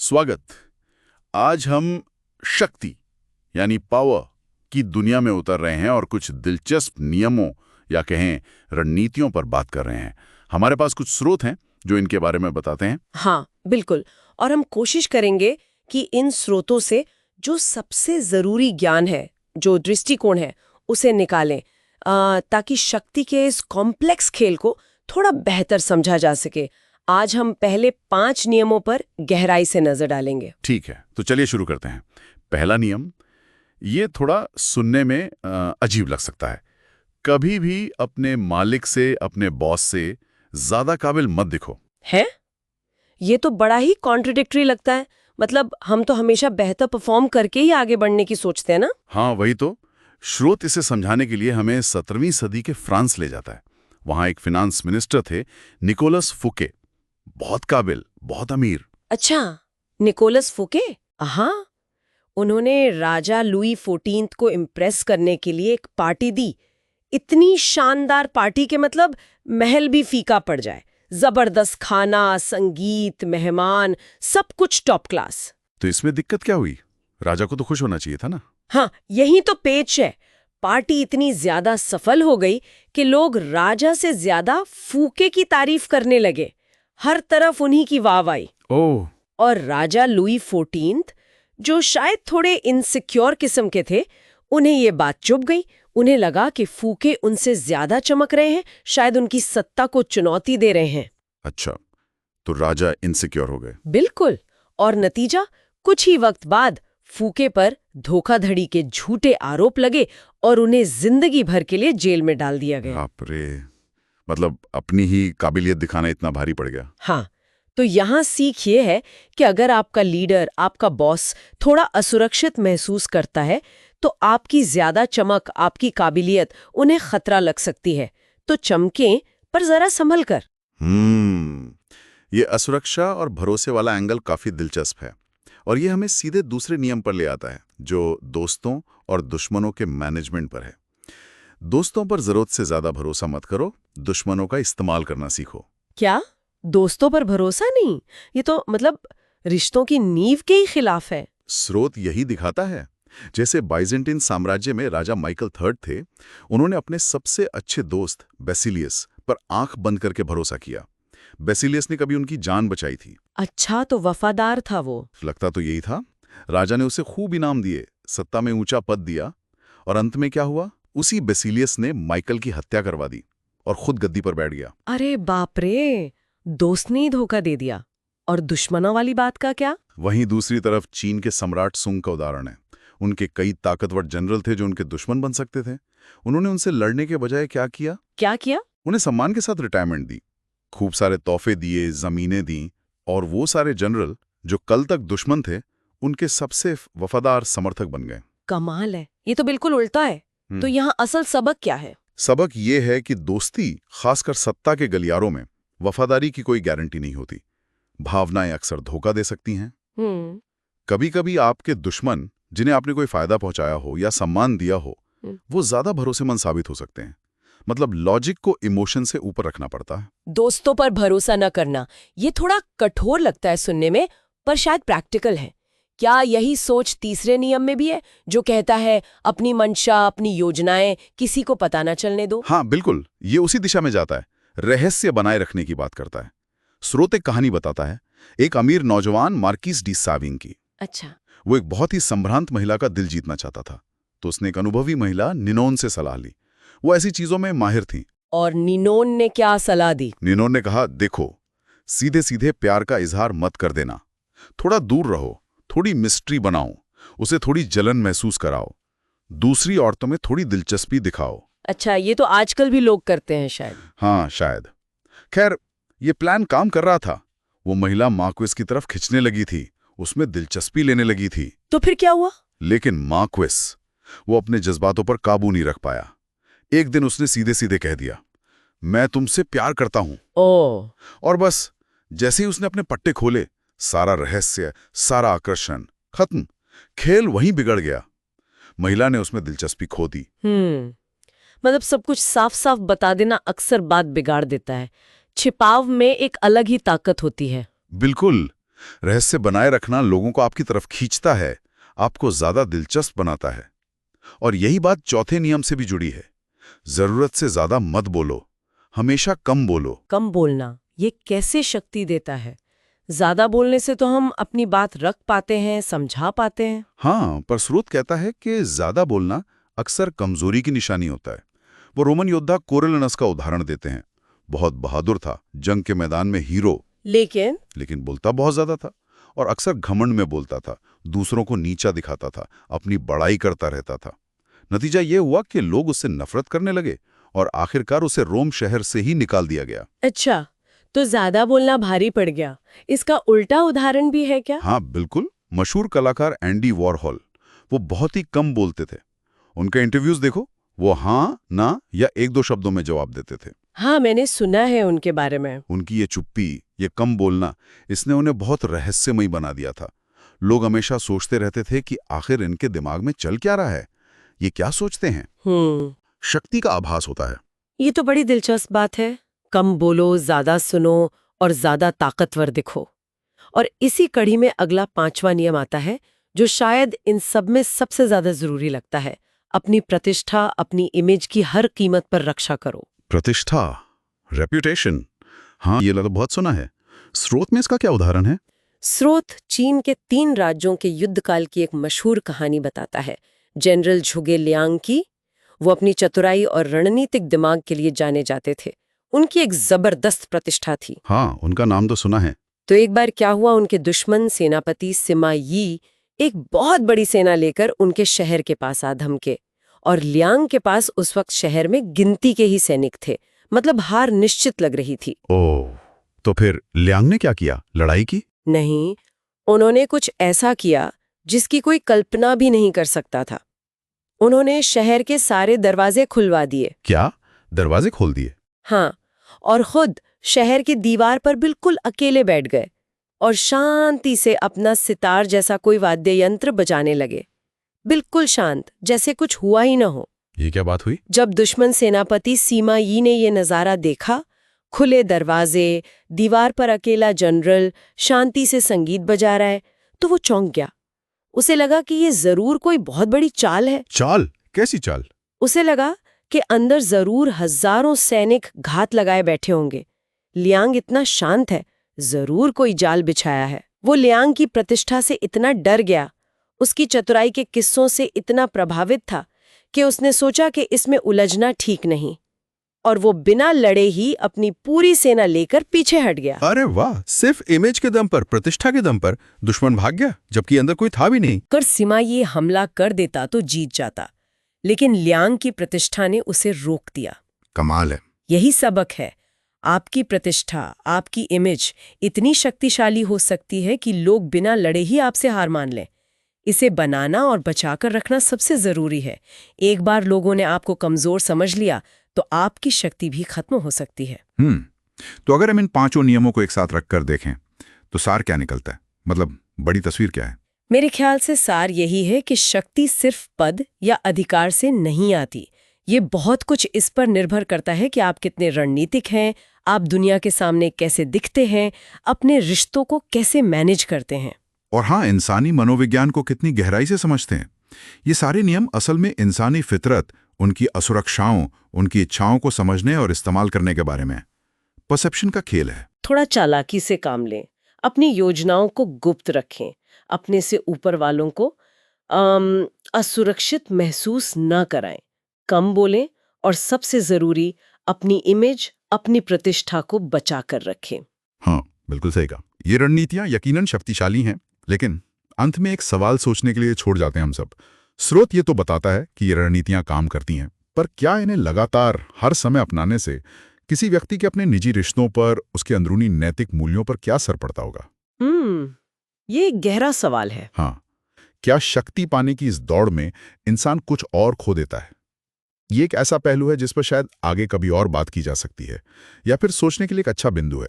स्वागत। आज हम शक्ति यानी पावर की दुनिया में उतर रहे हैं और कुछ दिलचस्प नियमों या कहें रणनीतियों पर बात कर रहे हैं। हमारे पास कुछ स्रोत हैं जो इनके बारे में बताते हैं। हाँ, बिल्कुल। और हम कोशिश करेंगे कि इन स्रोतों से जो सबसे जरूरी ज्ञान है, जो दृष्टिकोण है, उसे निकालें ताकि शक्ति के इस कॉम्प्लेक्स खेल को थोड़ा बेहतर समझा जा सके। आज हम पहले 5 नियमों पर गहराई से नजर डालेंगे। ठीक है, तो चलिए शुरू करते हैं। पहला नियम, ये थोड़ा सुनने में अजीब लग सकता है। कभी भी अपने मालिक से, अपने बॉस से ज्यादा काबिल मत दिखो। है? ये तो बड़ा ही कॉन्ट्रडिक्टरी लगता है। मतलब हम तो हमेशा बेहतर परफॉर्म करके ही आगे बढ़ने की सोचते हैं ना। हाँ, वही तो। स्रोत इसे समझाने के लिए हमें 17वीं सदी के फ्रांस ले जाता है। वहां एक फिनांस मिनिस्टर थे, निकोलस फुके। बहुत काबिल, बहुत अमीर। अच्छा, निकोलस फुके। हाँ, उन्होंने राजा लुई 14 को इम्प्रेस करने के लिए एक पार्टी दी। इतनी शानदार पार्टी के मतलब महल भी फीका पड़ जाए। जबरदस्त खाना, संगीत, मेहमान, सब कुछ टॉप क्लास। तो इसमें दिक्कत क्या हुई? राजा को तो खुश होना चाहिए था ना। हाँ, यही तो पेच है। पार्टी इतनी ज्यादा सफल हो गई कि लोग राजा से ज्यादा फूके की तारीफ करने लगे। हर तरफ उन्हीं की वाहवाही। ओह। और राजा लुई 14, जो शायद थोड़े इनसिक्योर किस्म के थे, उन्हें ये बात चुभ गई। उन्हें लगा कि फूके उनसे ज्यादा चमक रहे हैं, शायद उनकी सत्ता को चुनौती दे रहे हैं। अच्छा, तो राजा इनसिक्योर हो गए। बिल्कुल। और नतीजा, कुछ ही वक्त बाद फूके पर धोखाधड़ी के झूठे आरोप लगे और उन्हें जिंदगी भर के लिए जेल में डाल दिया गया। बाप रे, मतलब अपनी ही काबिलियत दिखाना इतना भारी पड़ गया। हाँ, तो यहाँ सीख ये है कि अगर आपका लीडर, आपका बॉस थोड़ा असुरक्षित महसूस करता है, तो आपकी ज्यादा चमक, आपकी काबिलियत उन्हें खतरा लग सकती है। तो चमकें, पर जरा संभल कर। ये असुरक्षा और भरोसे वाला एंगल काफी दिलचस्प है, और ये हमें सीधे दूसरे नियम पर ले आता है, जो दोस्तों और दुश्मनों के मैनेजमेंट पर है। दोस्तों पर जरूरत से ज्यादा भरोसा मत करो, दुश्मनों का इस्तेमाल करना सीखो। क्या? दोस्तों पर भरोसा नहीं? ये तो मतलब रिश्तों की नींव के ही खिलाफ है। स्रोत यही दिखाता है। जैसे बाइजेंटीन साम्राज्य में राजा माइकल III थे, उन्होंने अपने सबसे अच्छे दोस्त बेसिलियस पर आंख बंद करके भरोसा किया। बेसिलियस ने कभी उनकी जान बचाई थी। अच्छा, तो वफादार था वो। लगता तो यही था। राजा ने उसे खूब इनाम दिए, सत्ता में ऊंचा पद दिया, और अंत में क्या हुआ? उसी बेसिलियस ने माइकल की हत्या करवा दी और खुद गद्दी पर बैठ गया। अरे बाप रे, दोस्त ने ही धोखा दे दिया। और दुश्मनों वाली बात का क्या? वहीं दूसरी तरफ चीन के सम्राट सुंग का उदाहरण है। उनके कई ताकतवर जनरल थे जो उनके दुश्मन बन सकते थे। उन्होंने उनसे लड़ने के बजाय क्या किया? क्या किया? उन्हें सम्मान के साथ रिटायरमेंट दी, खूब सारे तोहफे दिए, जमीनें दी, और वो सारे जनरल जो कल तक दुश्मन थे, उनके सबसे वफादार समर्थक बन गए। कमाल है, ये तो बिल्कुल उल्टा है। तो यहाँ असल सबक क्या है? सबक ये है कि दोस्ती, खासकर सत्ता के गलियारों में, वफादारी की कोई गारंटी नहीं होती। भावनाएं अक्सर धोखा दे सकती हैं। कभी कभी आपके दुश्मन, जिन्हें आपने कोई फायदा पहुंचाया हो या सम्मान दिया हो, वो ज्यादा भरोसेमंद साबित हो सकते हैं। मतलब लॉजिक को इमोशन से ऊपर रखना पड़ता है। दोस्तों पर भरोसा न करना, ये थोड़ा कठोर लगता है सुनने में, पर शायद प्रैक्टिकल है। क्या यही सोच तीसरे नियम में भी है, जो कहता है अपनी मंशा, अपनी योजनाएं किसी को पता न चलने दो? हाँ बिल्कुल, ये उसी दिशा में जाता है। रहस्य बनाए रखने की बात करता है। स्रोत एक कहानी बताता है, एक अमीर नौजवान मार्किस डी साविंग की। अच्छा। वो एक बहुत ही संभ्रांत महिला का दिल जीतना चाहता था, तो उसने एक अनुभवी महिला निनोन से सलाह ली। वो ऐसी चीजों में माहिर थी। और निनोन ने क्या सलाह दी? निनोन ने कहा, देखो, सीधे सीधे प्यार का इजहार मत कर देना, थोड़ा दूर रहो, थोड़ी मिस्ट्री बनाओ, उसे थोड़ी जलन महसूस कराओ, दूसरी औरतों में थोड़ी दिलचस्पी दिखाओ। अच्छा, ये तो आजकल भी लोग करते हैं शायद। हाँ शायद। खैर, ये प्लान काम कर रहा था। वो महिला मार्क्वेस की तरफ खिंचने लगी थी, उसमें दिलचस्पी लेने लगी थी। तो फिर क्या हुआ? लेकिन मार्क्वेस, वो अपने जज्बातों पर काबू नहीं रख पाया। एक दिन उसने सीधे सीधे कह दिया, मैं तुमसे प्यार करता हूं। ओह। और बस जैसे ही उसने अपने पट्टे खोले, सारा रहस्य, सारा आकर्षण खत्म। खेल वहीं बिगड़ गया। महिला ने उसमें दिलचस्पी खो दी। मतलब सब कुछ साफ साफ बता देना अक्सर बात बिगाड़ देता है। छिपाव में एक अलग ही ताकत होती है। बिल्कुल। रहस्य बनाए रखना लोगों को आपकी तरफ खींचता है, आपको ज्यादा दिलचस्प बनाता है। और यही बात चौथे नियम से भी जुड़ी है। जरूरत से ज्यादा मत बोलो, हमेशा कम बोलो। कम बोलना ये कैसे शक्ति देता है? ज्यादा बोलने से तो हम अपनी बात रख पाते हैं, समझा पाते हैं। हाँ, पर स्रोत कहता है कि ज्यादा बोलना अक्सर कमजोरी की निशानी होता है। वो रोमन योद्धा कोरिलेनस का उदाहरण देते हैं। बहुत बहादुर था, जंग के मैदान में हीरो, लेकिन बोलता बहुत ज्यादा था और अक्सर घमंड में बोलता था, दूसरों को नीचा दिखाता था, अपनी बड़ाई करता रहता था। नतीजा ये हुआ कि लोग उससे नफरत करने लगे और आखिरकार उसे रोम शहर से ही निकाल दिया गया। अच्छा, तो ज्यादा बोलना भारी पड़ गया। इसका उल्टा उदाहरण भी है क्या? हाँ बिल्कुल। मशहूर कलाकार एंडी वॉरहॉल, वो बहुत ही कम बोलते थे। उनके इंटरव्यूज देखो, वो हाँ, ना या एक दो शब्दों में जवाब देते थे। हाँ, मैंने सुना है उनके बारे में। उनकी ये चुप्पी, ये कम बोलना, इसने उन्हें बहुत रहस्यमयी बना दिया था। लोग हमेशा सोचते रहते थे कि आखिर इनके दिमाग में चल क्या रहा है, ये क्या सोचते हैं। शक्ति का आभास होता है। ये तो बड़ी दिलचस्प बात है। कम बोलो, ज्यादा सुनो और ज्यादा ताकतवर दिखो। और इसी कड़ी में अगला 5वां नियम आता है, जो शायद इन सब में सबसे ज्यादा जरूरी लगता है। अपनी प्रतिष्ठा, अपनी इमेज की हर कीमत पर रक्षा करो। प्रतिष्ठा, रेप्यूटेशन, हाँ ये तो बहुत सुना है। स्रोत में इसका क्या उदाहरण है? स्रोत चीन के 3 राज्यों के युद्ध काल की एक मशहूर कहानी बताता है। जनरल झुगे लियांग की। वो अपनी चतुराई और रणनीतिक दिमाग के लिए जाने जाते थे। उनकी एक जबरदस्त प्रतिष्ठा थी। हाँ, उनका नाम तो सुना है। तो एक बार क्या हुआ, उनके दुश्मन सेनापति सिमा यी एक बहुत बड़ी सेना लेकर उनके शहर के पास आ धमके। और लियांग के पास उस वक्त शहर में गिनती के ही सैनिक थे, मतलब हार निश्चित लग रही थी। ओह, तो फिर लियांग ने क्या किया? लड़ाई की? नहीं, उन्होंने कुछ ऐसा किया जिसकी कोई कल्पना भी नहीं कर सकता था। उन्होंने शहर के सारे दरवाजे खुलवा दिए। क्या? दरवाजे खोल दिए? हाँ, और खुद शहर की दीवार पर बिल्कुल अकेले बैठ गए और शांति से अपना सितार जैसा कोई वाद्य यंत्र बजाने लगे। बिल्कुल शांत, जैसे कुछ हुआ ही न हो। ये क्या बात हुई? जब दुश्मन सेनापति सीमा यी ने ये नजारा देखा, खुले दरवाजे, दीवार पर अकेला जनरल शांति से संगीत बजा रहा है, तो वो चौंक गया। उसे लगा कि ये जरूर कोई बहुत बड़ी चाल है। चाल? कैसी चाल? उसे लगा कि अंदर जरूर हजारों सैनिक घात लगाए बैठे होंगे। लियांग इतना शांत है, जरूर कोई जाल बिछाया है। वो लियांग की प्रतिष्ठा से इतना डर गया, उसकी चतुराई के किस्सों से इतना प्रभावित था कि उसने सोचा कि इसमें उलझना ठीक नहीं, और वो बिना लड़े ही अपनी पूरी सेना लेकर पीछे हट गया। अरे वाह, सिर्फ इमेज के दम पर, प्रतिष्ठा के दम पर दुश्मन भाग गया, जबकि अंदर कोई था भी नहीं। अगर सिमा ये हमला कर देता तो जीत जाता, लेकिन लियांग की प्रतिष्ठा ने उसे रोक दिया। कमाल है। यही सबक है। आपकी प्रतिष्ठा, आपकी इमेज इतनी शक्तिशाली हो सकती है कि लोग बिना लड़े ही आपसे हार मान लें। इसे बनाना और बचाकर रखना सबसे जरूरी है। एक बार लोगों ने आपको कमजोर समझ लिया तो आपकी शक्ति भी खत्म हो सकती है। तो अगर हम इन 5 नियमों को एक साथ रखकर देखें तो सार क्या निकलता है? मतलब बड़ी तस्वीर क्या है? मेरे ख्याल से सार यही है कि शक्ति सिर्फ पद या अधिकार से नहीं आती। ये बहुत कुछ इस पर निर्भर करता है कि आप कितने रणनीतिक हैं, आप दुनिया के सामने कैसे दिखते हैं, अपने रिश्तों को कैसे मैनेज करते हैं, और हाँ, इंसानी मनोविज्ञान को कितनी गहराई से समझते हैं। ये सारे नियम असल में इंसानी फितरत, उनकी असुरक्षाओं, उनकी इच्छाओं को समझने और इस्तेमाल करने के बारे में परसेप्शन का खेल है। थोड़ा चालाकी से काम लें, अपनी योजनाओं को गुप्त रखें, अपने से ऊपर वालों को असुरक्षित महसूस न कराएं, कम बोलें और सबसे जरूरी अपनी इमेज, अपनी प्रतिष्ठा को बचा कर रखें। हाँ, बिल्कुल सही कहा। ये रणनीतियां यकीनन शक्तिशाली हैं, लेकिन अंत में एक सवाल सोचने के लिए छोड़ जाते हैं हम सब। स्रोत ये तो बताता है कि ये रणनीतियां काम करती हैं, पर क्या इन्हें लगातार हर समय अपनाने से किसी व्यक्ति के अपने निजी रिश्तों पर, उसके अंदरूनी नैतिक मूल्यों पर क्या असर पड़ता होगा? ये एक गहरा सवाल है। हाँ, क्या शक्ति पाने की इस दौड़ में इंसान कुछ और खो देता है? ये एक ऐसा पहलू है जिस पर शायद आगे कभी और बात की जा सकती है, या फिर सोचने के लिए एक अच्छा बिंदु है।